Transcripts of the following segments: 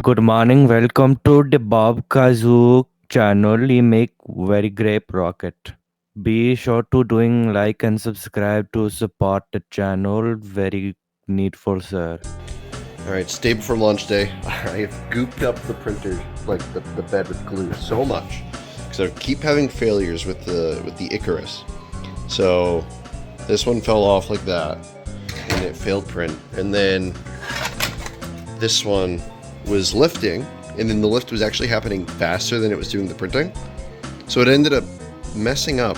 Good morning. Welcome to the Bob Kazoo channel. We make very great rocket. Be sure to doing like and subscribe to support the channel. Very needful, sir. Alright, it's day before launch day. I have gooped up the printer, like the bed with glue so much. Because I keep having failures with the Icarus. So this one fell off like that. And it failed print. And then this one was lifting. And then the lift was actually happening faster than it was doing the printing. So it ended up messing up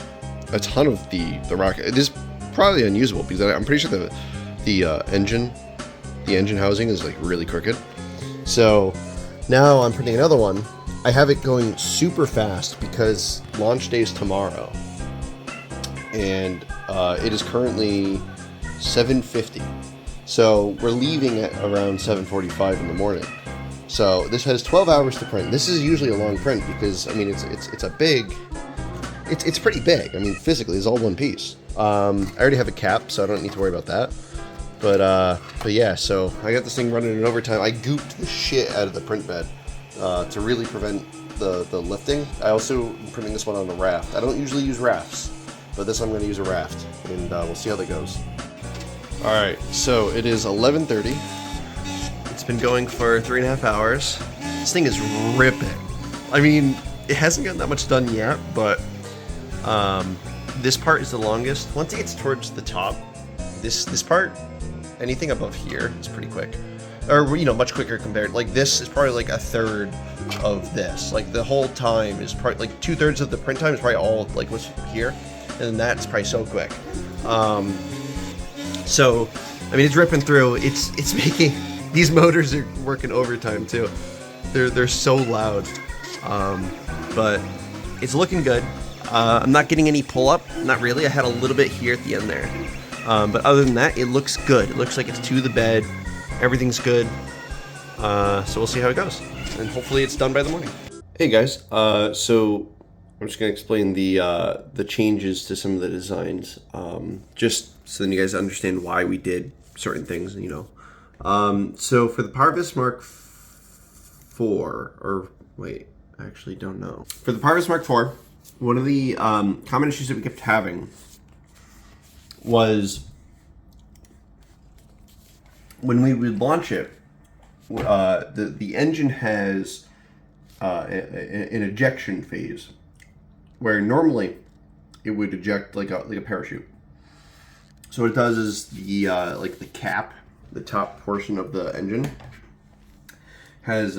a ton of the rocket. It is probably unusable because I'm pretty sure the engine housing is like really crooked. So now I'm printing another one. I have it going super fast because launch day is tomorrow. And it is currently 7:50. So we're leaving at around 7:45 in the morning. So this has 12 hours to print. This is usually a long print because I mean it's a big, it's pretty big. I mean physically it's all one piece. I already have a cap, so I don't need to worry about that. But yeah, so I got this thing running in overtime. I gooped the shit out of the print bed to really prevent the lifting. I also am printing this one on a raft. I don't usually use rafts, but this I'm going to use a raft, and we'll see how that goes. All right, so it is 11:30. It's been going for 3.5 hours. This thing is ripping. I mean, it hasn't gotten that much done yet, but this part is the longest. Once it gets towards the top, this part, anything above here is pretty quick, or much quicker compared. Like this is probably like a third of this. Like the whole time is probably like 2/3 of the print time is probably all like what's here, and then that's probably so quick. So I mean it's ripping through. It's making these motors are working overtime too. They're so loud, but it's looking good. I'm not getting any pull up, not really. I had a little bit here at the end there. But other than that, it looks good. It looks like it's to the bed. Everything's good. So we'll see how it goes. And hopefully it's done by the morning. Hey guys, so I'm just going to explain the changes to some of the designs. Just so then you guys understand why we did certain things, So for the Parvus MK4, or wait, I actually don't know. For the Parvus MK4, one of the common issues that we kept having was when we would launch it, the engine has an ejection phase where normally it would eject like a parachute. So what it does is the cap, the top portion of the engine has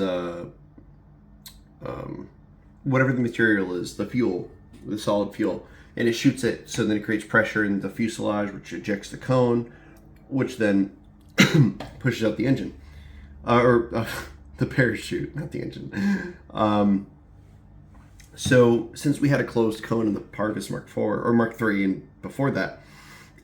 whatever the material is, the fuel, the solid fuel, and it shoots it, so then it creates pressure in the fuselage, which ejects the cone, which then pushes out the engine. The parachute, not the engine. So since we had a closed cone in the Parvus MK4 or MK3, and before that,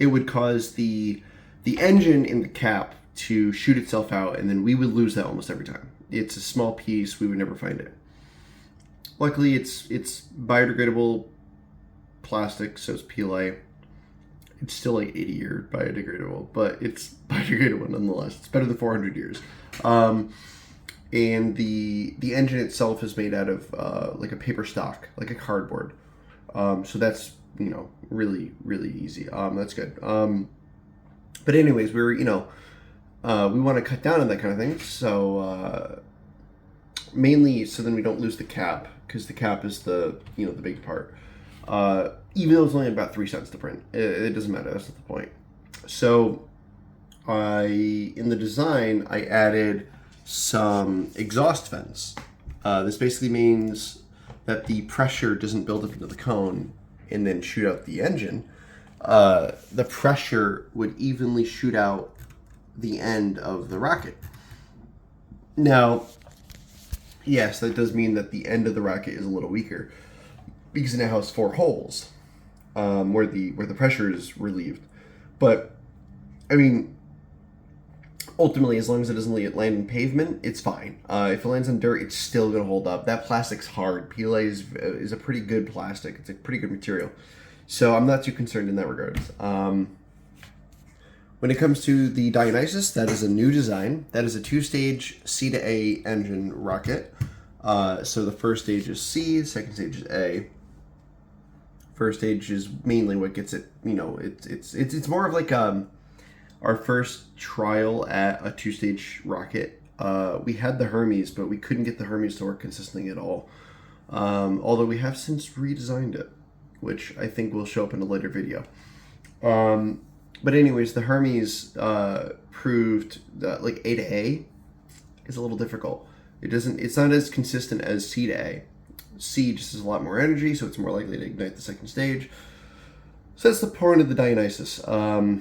it would cause the engine in the cap to shoot itself out, and then we would lose that almost every time. It's a small piece, we would never find it. Luckily, it's biodegradable plastic, so it's PLA. It's still like 80-year biodegradable, but it's biodegradable nonetheless. It's better than 400 years. And the engine itself is made out of like a paper stock, like a cardboard. So that's really easy. That's good. But anyways, we were we want to cut down on that kind of thing. So mainly so then we don't lose the cap, because the cap is the the big part. Even though it's only about 3 cents to print, it doesn't matter. That's not the point. So in the design, I added some exhaust vents. This basically means that the pressure doesn't build up into the cone and then shoot out the engine. The pressure would evenly shoot out the end of the rocket. Now, yes, that does mean that the end of the rocket is a little weaker, because it now has 4 holes where the pressure is relieved. But I mean, ultimately, as long as it doesn't land in pavement, it's fine. If it lands on dirt, it's still gonna hold up. That plastic's hard. PLA is a pretty good plastic. It's a pretty good material, so I'm not too concerned in that regard. When When it comes to the Dionysus, that is a new design. That is a 2-stage C to A engine rocket. So the first stage is C, the second stage is A. First stage is mainly what gets it, you know, it's more of like our first trial at a 2-stage rocket. We had the Hermes, but we couldn't get the Hermes to work consistently at all. Although we have since redesigned it, which I think will show up in a later video. But anyways, the Hermes proved that like A to A is a little difficult. It's not as consistent as C to A. C just has a lot more energy, so it's more likely to ignite the second stage. So that's the point of the Dionysus. So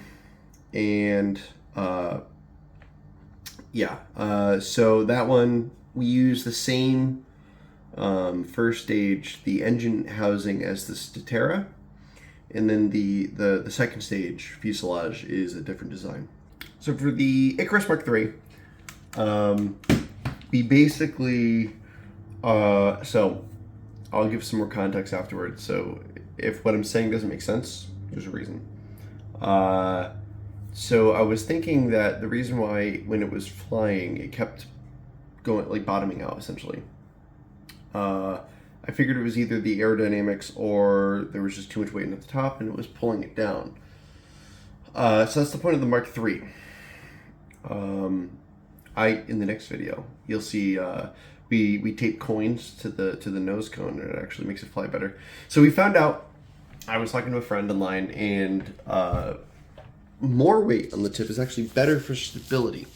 that one, we use the same first stage, the engine housing as the Statera, and then the second stage, fuselage, is a different design. So for the Icarus MK3, we basically, so I'll give some more context afterwards. So if what I'm saying doesn't make sense, there's a reason. So I was thinking that the reason why when it was flying, it kept going, like bottoming out essentially. I figured it was either the aerodynamics or there was just too much weight at the top and it was pulling it down. So that's the point of the Mark III. In the next video, you'll see we tape coins to the nose cone and it actually makes it fly better. So we found out, I was talking to a friend online, and more weight on the tip is actually better for stability.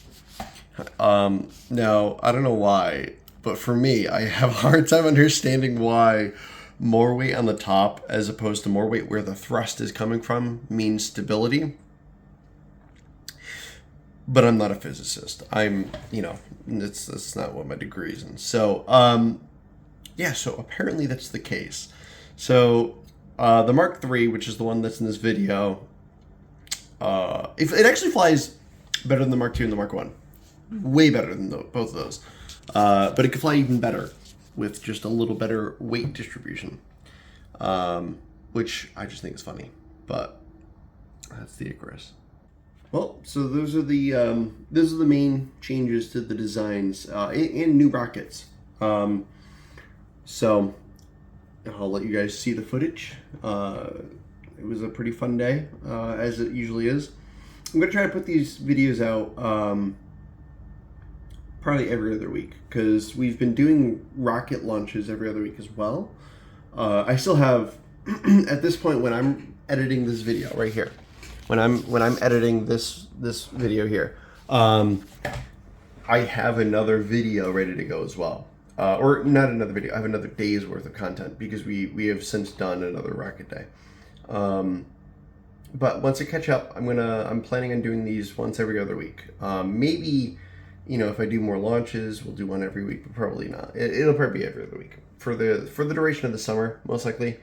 Now, I don't know why, but for me, I have a hard time understanding why more weight on the top as opposed to more weight where the thrust is coming from means stability. But I'm not a physicist. I'm, that's not what my degree is in. So, so apparently that's the case. So, the Mark III, which is the one that's in this video, if it actually flies better than the Mark II and the Mark I. Way better than both of those. But it could fly even better with just a little better weight distribution, which I just think is funny. But that's the Icarus. Well, so those are the main changes to the designs in new rockets. So I'll let you guys see the footage. It was a pretty fun day, as it usually is. I'm gonna try to put these videos out probably every other week, because we've been doing rocket launches every other week as well. I still have, at this point when I'm editing this video right here, when I'm editing this video here, I have another video ready to go as well. Or not another video, I have another day's worth of content, because we have since done another rocket day. But once I catch up, I'm planning on doing these once every other week. Maybe, if I do more launches, we'll do one every week, but probably not. It'll probably be every other week for the duration of the summer, most likely.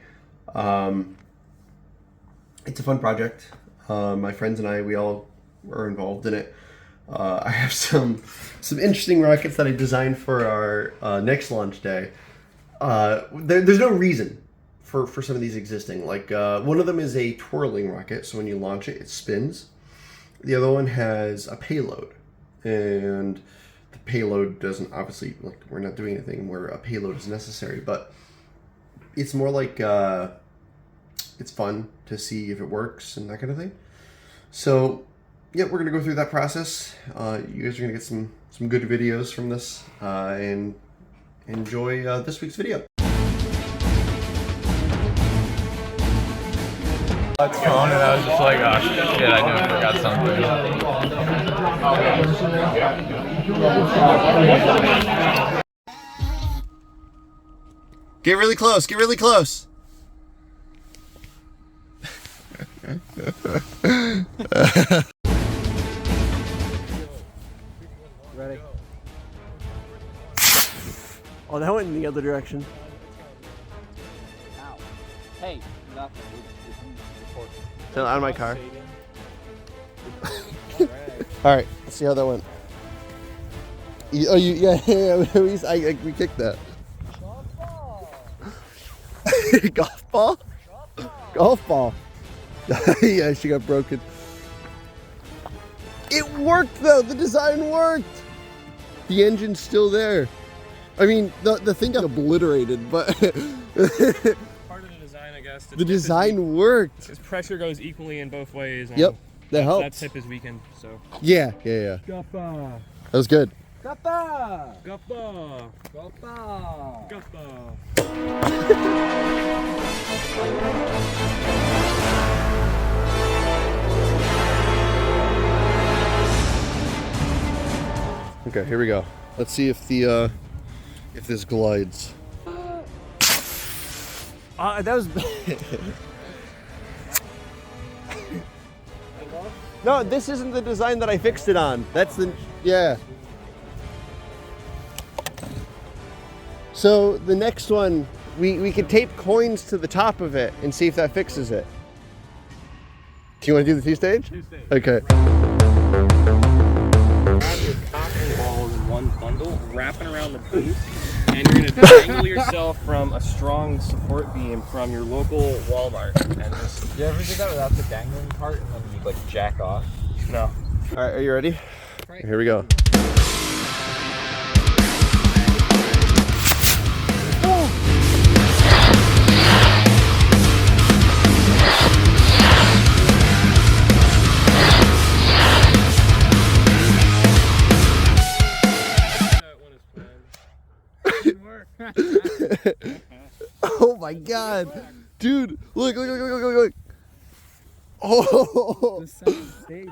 It's a fun project. My friends and I, we all are involved in it. I have some interesting rockets that I designed for our next launch day. There's no reason for some of these existing. Like one of them is a twirling rocket, so when you launch it, it spins. The other one has a payload, and the payload doesn't, obviously, like, we're not doing anything where a payload is necessary, but it's more like it's fun to see if it works and that kind of thing. So yeah, we're gonna go through that process. You guys are gonna get some good videos from this, and enjoy this week's video. It's phone, and I was just like, oh shit, I knew I forgot something. Get really close, get really close. Ready? Oh, that went in the other direction. Ow. Hey, nothing. Turn on my car. All right, let's see how that went. We kicked that. Golf ball. Golf ball. Yeah, she got broken. worked though. The design worked. The engine's still there. I mean, the thing got obliterated, but Part of the design, I guess. the design worked. Its pressure goes equally in both ways. And Yep, that helps. That tip is weakened, so. Yeah. Guppa. That was good. Kappa! Guppa. Kappa! Guppa. Okay, here we go. Let's see if the if this glides. That was. No, this isn't the design that I fixed it on. That's the. Yeah. So the next one, we could tape coins to the top of it and see if that fixes it. Do you want to do the two-stage? Two-stage. Okay. Grab your cock and balls in one bundle, wrapping around the base, and you're gonna dangle yourself from a strong support beam from your local Walmart. And just. You ever do that without the dangling part and then you like jack off? No. All right, are you ready? Right. Here we go. Oh my god. Dude, look. Oh. The second stage.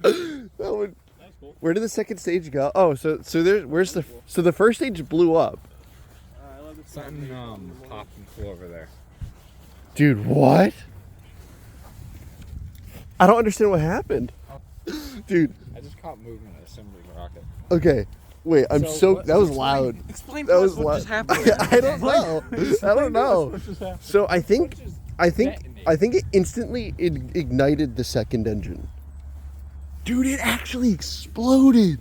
That one. Where did the second stage go? Oh, so where's the first stage blew up. Something popped and flew over there. Dude, what? I don't understand what happened. Dude, I just caught movement assembling the rocket. okay. Wait, that was loud. Explain That to was us what loud. just happened. I don't know. I don't know. So I think it instantly ignited the second engine. Dude, it actually exploded.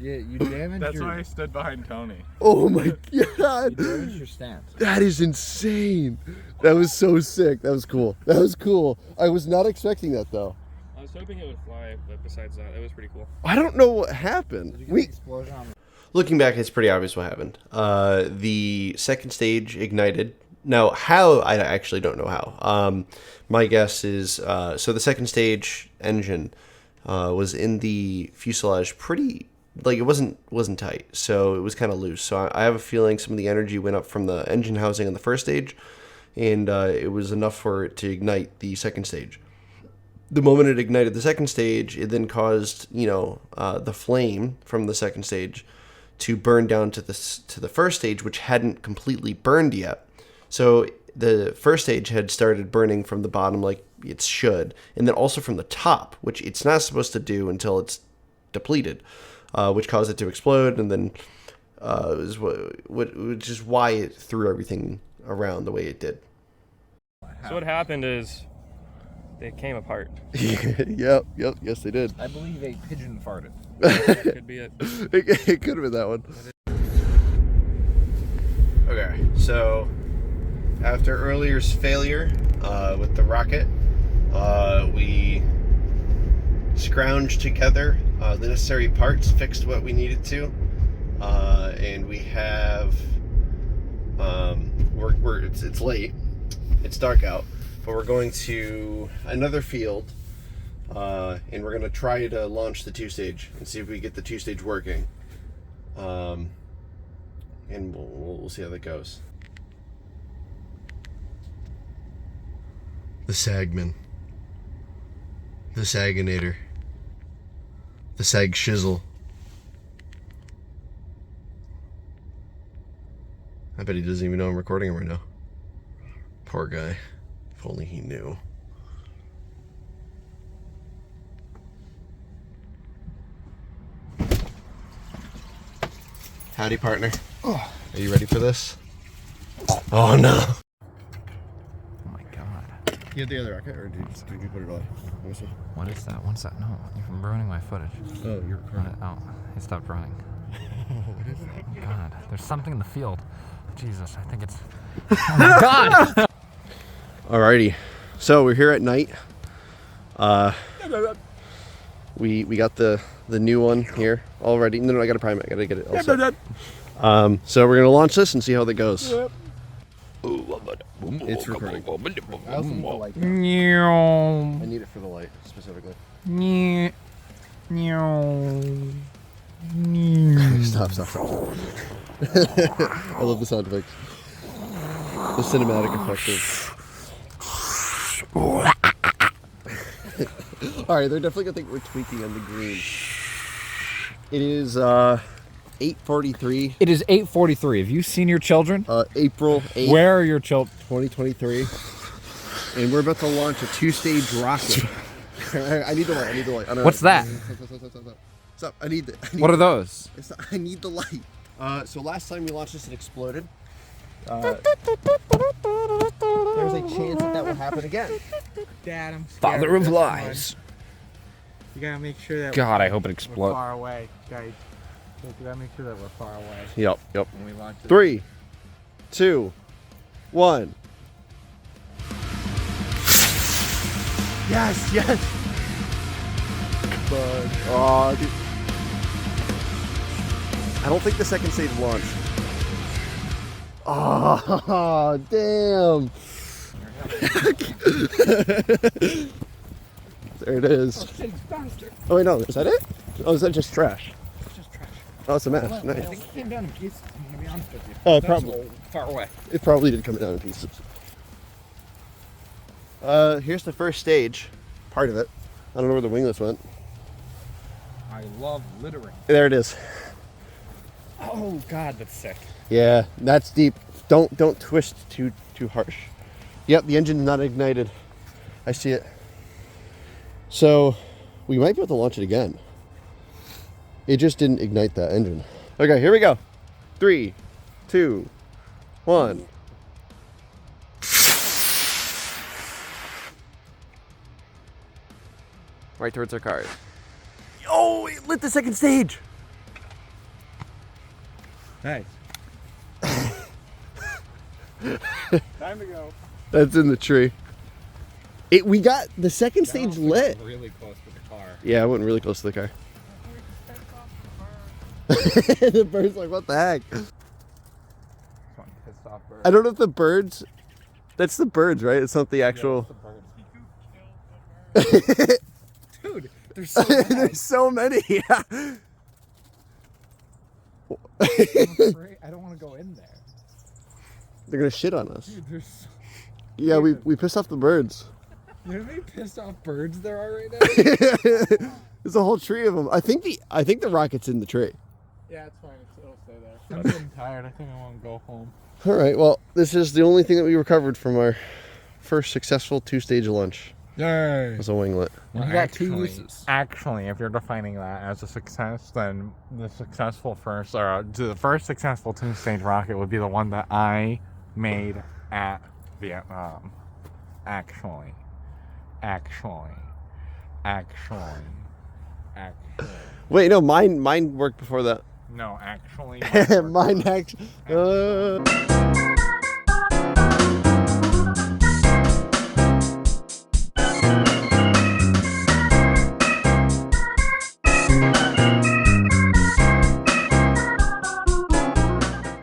Yeah, you damaged That's why I stood behind Tony. Oh my god. you damaged your stance. That is insane. That was so sick. That was cool. That was cool. I was not expecting that though. I was hoping it would fly, but besides that, it was pretty cool. I don't know what happened. Explosion on the Looking back, it's pretty obvious what happened. The second stage ignited. Now, how? I actually don't know how. My guess is, so the second stage engine was in the fuselage pretty, like it wasn't tight, so it was kind of loose. So I have a feeling some of the energy went up from the engine housing on the first stage, and it was enough for it to ignite the second stage. The moment it ignited the second stage, it then caused, the flame from the second stage to burn down to the first stage, which hadn't completely burned yet. So the first stage had started burning from the bottom like it should, and then also from the top, which it's not supposed to do until it's depleted, which caused it to explode, and then which is why it threw everything around the way it did. So what happened is they came apart. Yep, yes they did. I believe a pigeon farted. That could be it. It could have been that one. Okay, so after earlier's failure with the rocket, we scrounged together the necessary parts, fixed what we needed to, and we have it's late, it's dark out, but we're going to another field, and we're going to try to launch the two-stage and see if we get the two-stage working, and we'll see how that goes. The Sagman, the Saginator, the Sag Shizzle. I bet he doesn't even know I'm recording him right now. Poor guy. If only he knew. Howdy, partner. Are you ready for this? Oh no. Oh my god. You had the other rocket, or did you put it away? Let me see. What is that? What's that? No, you're ruining my footage. Oh, you're correct. Oh, it stopped running. What is that? Oh god, there's something in the field. Jesus, I think it's... Oh my god! Alrighty, so we're here at night. We got the new one here already. No, I gotta prime it. I gotta get it all set. So we're gonna launch this and see how that goes. Yep. It's recording. I also need the light. I need it for the light specifically. Stop. I love the sound effects. The cinematic effects of... Alright, they're definitely gonna think we're tweaking on the green. It is 8:43. It is 8:43. Have you seen your children? April 8th. Where are your children? 2023. And we're about to launch a 2-stage rocket. I need the light. Oh, no, What's that? Stop. I need What are those? I need the light. So last time we launched this, it exploded. There's a chance that will happen again. Dad, I'm scared. Father of This lies. one. You gotta make sure that God, I hope it we're explodes. far away, guys. You gotta make sure that we're far away Yep. when we launch it. 3, 2, 1. Yes. But, dude. I don't think the second stage launched. Oh, damn. There it is. Oh, wait, no. Is that it? Oh, is that just trash? It's just trash. Oh, it's a mess. I Nice. think it came down in pieces, to be honest with you. Oh, That's probably. far away. It probably did come down in pieces. Here's the first stage. Part of it. I don't know where the winglets went. I love littering. There it is. Oh God, that's sick. Yeah, that's deep. Don't twist too harsh. Yep, the engine's not ignited. I see it. So we might be able to launch it again. It just didn't ignite that engine. Okay, here we go. 3, 2, 1. Right towards our cars. Oh, it lit the second stage. Nice. Time to go. That's in the tree. We got the second stage lit. Really close to the car. Yeah, I went really close to the car. The bird's like, what the heck? Pissed off bird. I don't know if the birds. That's the birds, right? It's not the actual. Dude, there's so many. There's so many. Yeah. I don't want to go in there. They're gonna shit on us. Dude, there's so... Yeah, we pissed off the birds. You know how many pissed off birds there are right now? There's a whole tree of them. I think the rocket's in the tree. Yeah, it's fine. It'll stay there. I'm getting tired. I think I want to go home. All right. Well, this is the only thing that we recovered from our first successful 2-stage launch. Yay! Was a winglet. You got two uses. Actually, if you're defining that as a success, then the successful first, or the first successful 2-stage rocket would be the one that I made at Vietnam. Actually. Wait, no, mine worked before that. No, actually. Mine actually.